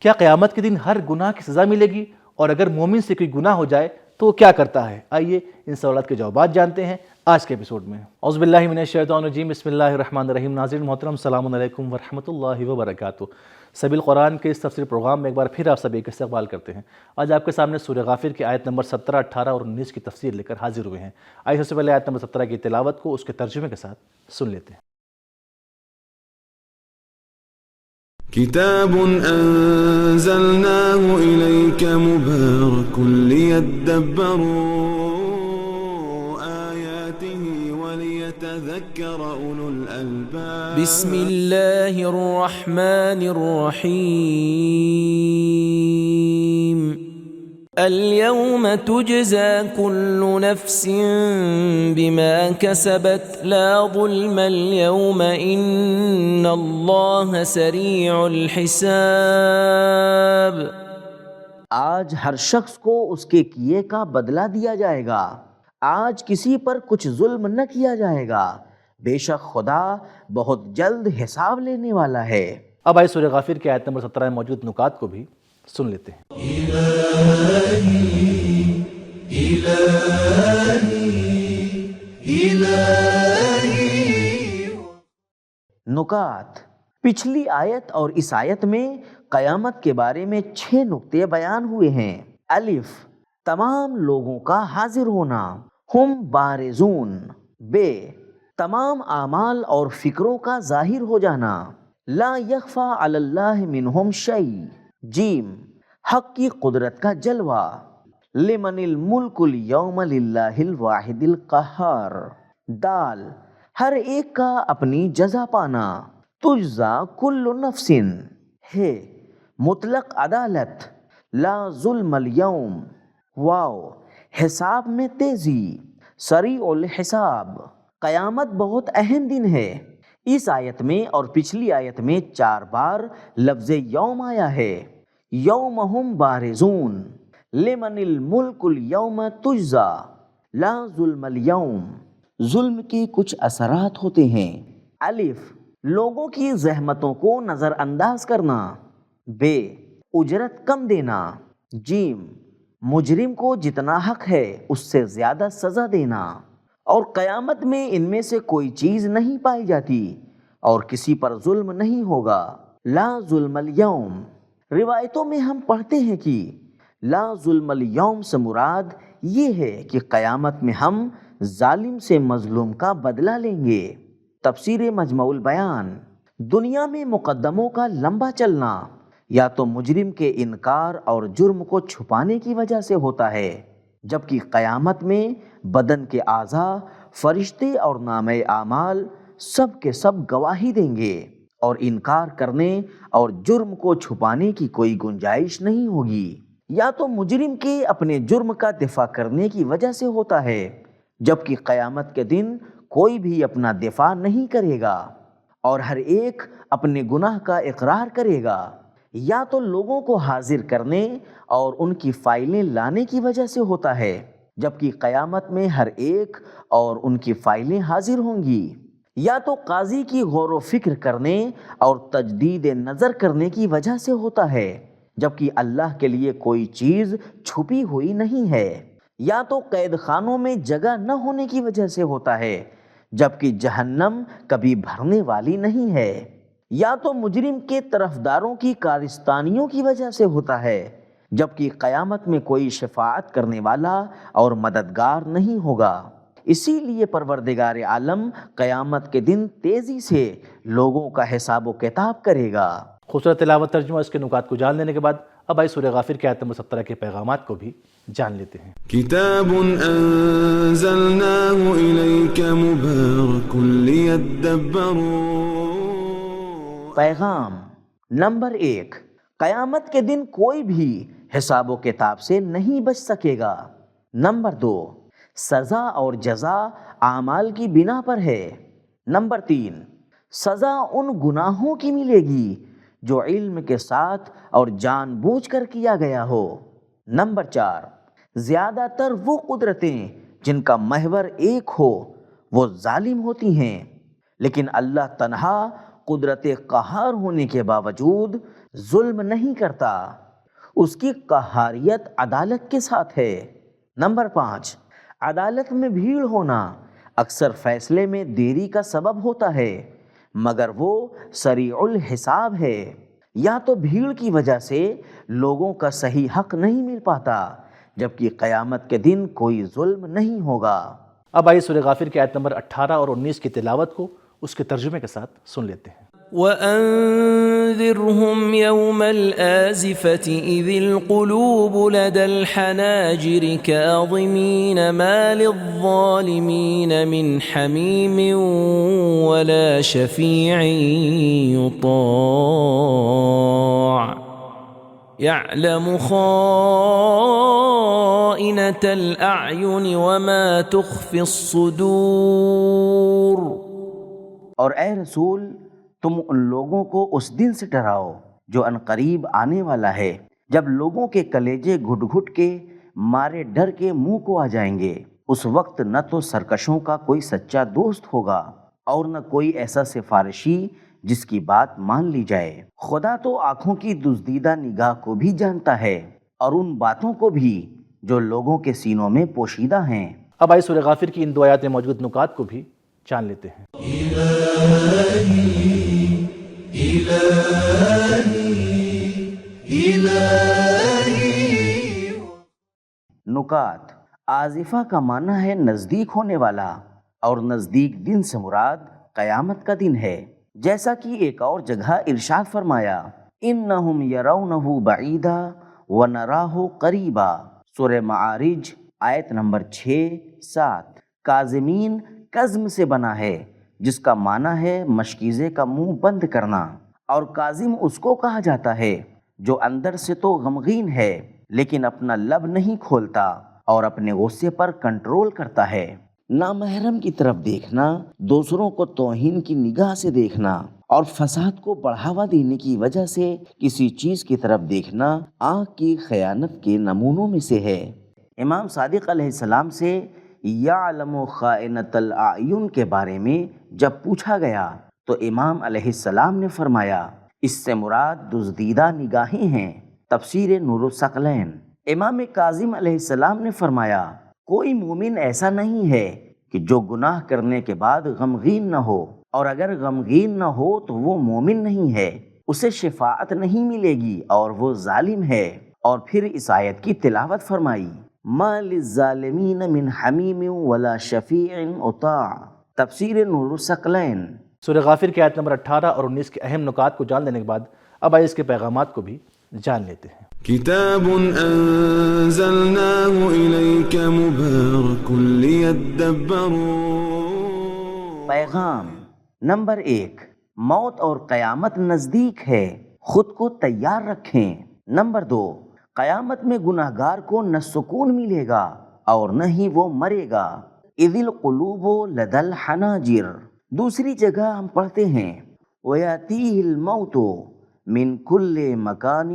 کیا قیامت کے دن ہر گناہ کی سزا ملے گی؟ اور اگر مومن سے کوئی گناہ ہو جائے تو وہ کیا کرتا ہے؟ آئیے ان سوالات کے جوابات جانتے ہیں آج کے ایپیسوڈ میں۔ اعوذ باللہ من الشیطان الرجیم، بسم اللہ الرحمن الرحیم۔ ناظرین محترم، السلام علیکم ورحمۃ اللہ وبرکاتہ۔ سبیل قرآن کے اس تفسیر پروگرام میں ایک بار پھر آپ سبھی کا استقبال کرتے ہیں۔ آج آپ کے سامنے سورہ غافر کی آیت نمبر 17، 18 اور 19 کی تفسیر لے کر حاضر ہوئے ہیں۔ آئیے سب سے پہلے آیت نمبر 17 کی تلاوت کو اس کے ترجمے کے ساتھ سن لیتے ہیں۔ كتاب أنزلناه إليك مبارك ليدبروا آياته وليتذكر أولو الألباب بسم الله الرحمن الرحيم اليوم تجزى كل نفس بما كسبت لا ظلم اليوم إن الله سريع الحساب۔ آج ہر شخص کو اس کے کیے کا بدلہ دیا جائے گا، آج کسی پر کچھ ظلم نہ کیا جائے گا، بے شک خدا بہت جلد حساب لینے والا ہے۔ اب آئیے سورہ غافر کی آیت نمبر 17 میں موجود نکات کو بھی سن لیتے ہیں۔ نکات۔ پچھلی آیت اور اس آیت میں قیامت کے بارے میں 6 نکتے بیان ہوئے ہیں۔ الف، تمام لوگوں کا حاضر ہونا، ہم بارزون۔ بے، تمام اعمال اور فکروں کا ظاہر ہو جانا، لا یخفی علی اللہ منہم شیء۔ جیم، حق کی قدرت کا جلوہ، لمن الملک اليوم للہ الواحد القہار۔ دال، ہر ایک کا اپنی جزا پانا، تجزا کل نفس۔ ہے، مطلق عدالت، لا ظلم اليوم۔ واو، حساب میں تیزی، سریع الحساب۔ قیامت بہت اہم دن ہے۔ اس آیت میں اور پچھلی آیت میں 4 بار لفظ یوم آیا ہے۔ یوم ہم بارزون، لمن الملک اليوم تجزا، لا ظلم اليوم۔ ظلم کے کچھ اثرات ہوتے ہیں۔ الف، لوگوں کی زحمتوں کو نظر انداز کرنا۔ بے، اجرت کم دینا۔ جیم، مجرم کو جتنا حق ہے اس سے زیادہ سزا دینا۔ اور قیامت میں ان میں سے کوئی چیز نہیں پائی جاتی اور کسی پر ظلم نہیں ہوگا، لا ظلم اليوم۔ روایتوں میں ہم پڑھتے ہیں کہ لا ظلم اليوم سے مراد یہ ہے کہ قیامت میں ہم ظالم سے مظلوم کا بدلہ لیں گے۔ تفسیر مجمع البیان۔ دنیا میں مقدموں کا لمبا چلنا یا تو مجرم کے انکار اور جرم کو چھپانے کی وجہ سے ہوتا ہے، جبکہ قیامت میں بدن کے اعضاء، فرشتے اور نامہ اعمال سب کے سب گواہی دیں گے اور انکار کرنے اور جرم کو چھپانے کی کوئی گنجائش نہیں ہوگی۔ یا تو مجرم کے اپنے جرم کا دفاع کرنے کی وجہ سے ہوتا ہے، جبکہ قیامت کے دن کوئی بھی اپنا دفاع نہیں کرے گا اور ہر ایک اپنے گناہ کا اقرار کرے گا، یا تو لوگوں کو حاضر کرنے اور ان کی فائلیں لانے کی وجہ سے ہوتا ہے، جبکہ قیامت میں ہر ایک اور ان کی فائلیں حاضر ہوں گی، یا تو قاضی کی غور و فکر کرنے اور تجدید نظر کرنے کی وجہ سے ہوتا ہے، جبکہ اللہ کے لیے کوئی چیز چھپی ہوئی نہیں ہے، یا تو قید خانوں میں جگہ نہ ہونے کی وجہ سے ہوتا ہے، جبکہ جہنم کبھی بھرنے والی نہیں ہے، یا تو مجرم کے طرفداروں کی کارستانیوں کی وجہ سے ہوتا ہے، جبکہ قیامت میں کوئی شفاعت کرنے والا اور مددگار نہیں ہوگا۔ اسی لیے پروردگار عالم قیامت کے دن تیزی سے لوگوں کا حساب و کتاب کرے گا۔ خوبصورت تلاوت، ترجمہ، اس کے نکات کو جان لینے کے بعد اب آئیے سورہ غافر کی آیت نمبر 17 کے پیغامات کو بھی جان لیتے ہیں۔ كتاب أنزلناه إليك مبارك ليدبروا۔ پیغام نمبر 1، قیامت کے دن کوئی بھی حساب و کتاب سے نہیں بچ سکے گا۔ نمبر 2، سزا اور جزا اعمال کی بنا پر ہے۔ نمبر 3، سزا ان گناہوں کی ملے گی جو علم کے ساتھ اور جان بوجھ کر کیا گیا ہو۔ نمبر 4، زیادہ تر وہ قدرتیں جن کا محور ایک ہو وہ ظالم ہوتی ہیں، لیکن اللہ تنہا قدرت قہار ہونے کے باوجود ظلم نہیں کرتا، اس کی قہاریت عدالت کے ساتھ ہے۔ نمبر 5، عدالت میں بھیڑ ہونا اکثر فیصلے میں دیری کا سبب ہوتا ہے، مگر وہ سریع الحساب ہے۔ یا تو بھیڑ کی وجہ سے لوگوں کا صحیح حق نہیں مل پاتا، جبکہ قیامت کے دن کوئی ظلم نہیں ہوگا۔ اب آئیے سورہ غافر کی آیت نمبر 18 اور 19 کی تلاوت کو اس کے ترجمے کے ساتھ سن لیتے ہیں۔ وَأَنذِرْهُمْ يَوْمَ الْآزِفَةِ إِذِ الْقُلُوبُ لَدَى الْحَنَاجِرِ كَاظِمِينَ مَا لِلظَّالِمِينَ مِنْ حَمِيمٍ وَلَا شَفِيعٍ يُطَاعُ يَعْلَمُ خَائِنَةَ الْأَعْيُنِ وَمَا تُخْفِي الصُّدُورُ۔ اور اے رسول، تم ان لوگوں کو اس دن سے ڈراؤ جو عنقریب آنے والا ہے، جب لوگوں کے کلیجے گھٹ گھٹ کے مارے ڈر کے منہ کو آ جائیں گے۔ اس وقت نہ تو سرکشوں کا کوئی سچا دوست ہوگا اور نہ کوئی ایسا سفارشی جس کی بات مان لی جائے۔ خدا تو آنکھوں کی دزدیدہ نگاہ کو بھی جانتا ہے اور ان باتوں کو بھی جو لوگوں کے سینوں میں پوشیدہ ہیں۔ اب آئیے سورہ غافر کی ان دو آیات میں موجود نکات کو بھی جان لیتے ہیں۔ نکات۔ آزفہ کا معنی ہے نزدیک ہونے والا، اور نزدیک دن سے مراد قیامت کا دن ہے، جیسا کہ ایک اور جگہ ارشاد فرمایا انہم یرونہ بعیدا ونراہ قریبا، سورہ معارج آیت نمبر 6-7۔ کاظمین کظم سے بنا ہے جس کا معنی ہے مشکیزے کا منہ بند کرنا، اور کاظم اس کو کہا جاتا ہے جو اندر سے تو غمگین ہے لیکن اپنا لب نہیں کھولتا اور اپنے غصے پر کنٹرول کرتا ہے۔ نامحرم کی طرف دیکھنا، دوسروں کو توہین کی نگاہ سے دیکھنا اور فساد کو بڑھاوا دینے کی وجہ سے کسی چیز کی طرف دیکھنا آنکھ کی خیانت کے نمونوں میں سے ہے۔ امام صادق علیہ السلام سے یعلم خائنۃ الاعین کے بارے میں جب پوچھا گیا تو امام علیہ السلام نے فرمایا اس سے مراد دزدیدہ نگاہیں ہیں۔ تفسیر نور الثقلین۔ امام کاظم علیہ السلام نے فرمایا کوئی مومن ایسا نہیں ہے کہ جو گناہ کرنے کے بعد غمگین نہ ہو، اور اگر غمگین نہ ہو تو وہ مومن نہیں ہے، اسے شفاعت نہیں ملے گی اور وہ ظالم ہے۔ اور پھر اس آیت کی تلاوت فرمائی ما للظالمین من حمیم ولا شفیع یطاع، تفسیر نور الثقلین۔ سورہ غافر کی آیت نمبر 18 اور 19 کے اہم نکات کو جان لینے کے بعد اب آئیے اس کے پیغامات کو بھی جان لیتے ہیں۔ كتاب أنزلناه إليك مبارك ليدبروا۔ پیغام نمبر 1، موت اور قیامت نزدیک ہے، خود کو تیار رکھیں۔ نمبر 2، قیامت میں گناہگار کو نہ سکون ملے گا اور نہ ہی وہ مرے گا۔ اذ القلوب لدى الحناجر۔ دوسری جگہ ہم پڑھتے ہیں وَيَأْتِيهِ الْمَوْتُ مِنْ كُلِّ مَكَانٍ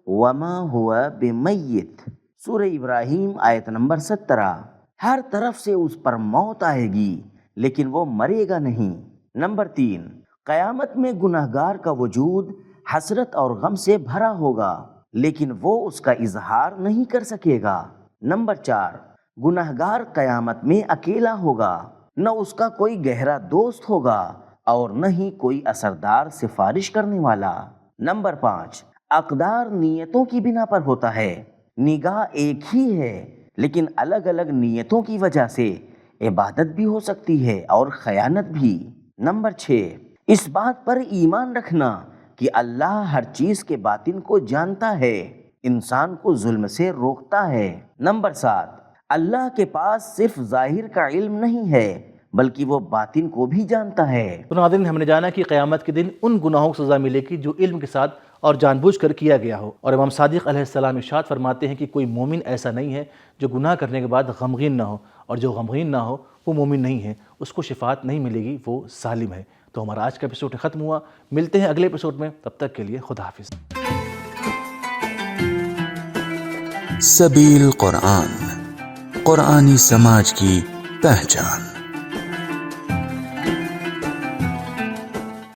وَمَا هُوَ بِمَيِّتٍ، سورہ ابراہیم آیت نمبر 17۔ ہر طرف سے اس پر موت آئے گی لیکن وہ مرے گا نہیں۔ نمبر 3، قیامت میں گناہگار کا وجود حسرت اور غم سے بھرا ہوگا لیکن وہ اس کا اظہار نہیں کر سکے گا۔ نمبر 4، گناہگار قیامت میں اکیلا ہوگا، نہ اس کا کوئی گہرا دوست ہوگا اور نہ ہی کوئی اثردار سفارش کرنے والا۔ نمبر 5، اقدار نیتوں کی بنا پر ہوتا ہے، نگاہ ایک ہی ہے لیکن الگ الگ نیتوں کی وجہ سے عبادت بھی ہو سکتی ہے اور خیانت بھی۔ نمبر 6، اس بات پر ایمان رکھنا کہ اللہ ہر چیز کے باطن کو جانتا ہے، انسان کو ظلم سے روکتا ہے۔ نمبر 7، اللہ کے پاس صرف ظاہر کا علم نہیں ہے بلکہ وہ باطن کو بھی جانتا ہے۔ تو ناظرین، ہم نے جانا کہ قیامت کے دن ان گناہوں کو سزا ملے گی جو علم کے ساتھ اور جان بوجھ کر کیا گیا ہو، اور امام صادق علیہ السلام ارشاد فرماتے ہیں کہ کوئی مومن ایسا نہیں ہے جو گناہ کرنے کے بعد غمگین نہ ہو، اور جو غمگین نہ ہو وہ مومن نہیں ہے، اس کو شفاعت نہیں ملے گی، وہ ظالم ہے۔ تو ہمارا آج کا ایپیسوڈ ختم ہوا، ملتے ہیں اگلے ایپیسوڈ میں، تب تک کے لیے خدا حافظ۔ سبیل قرآن، قرآنی سماج کی پہچان۔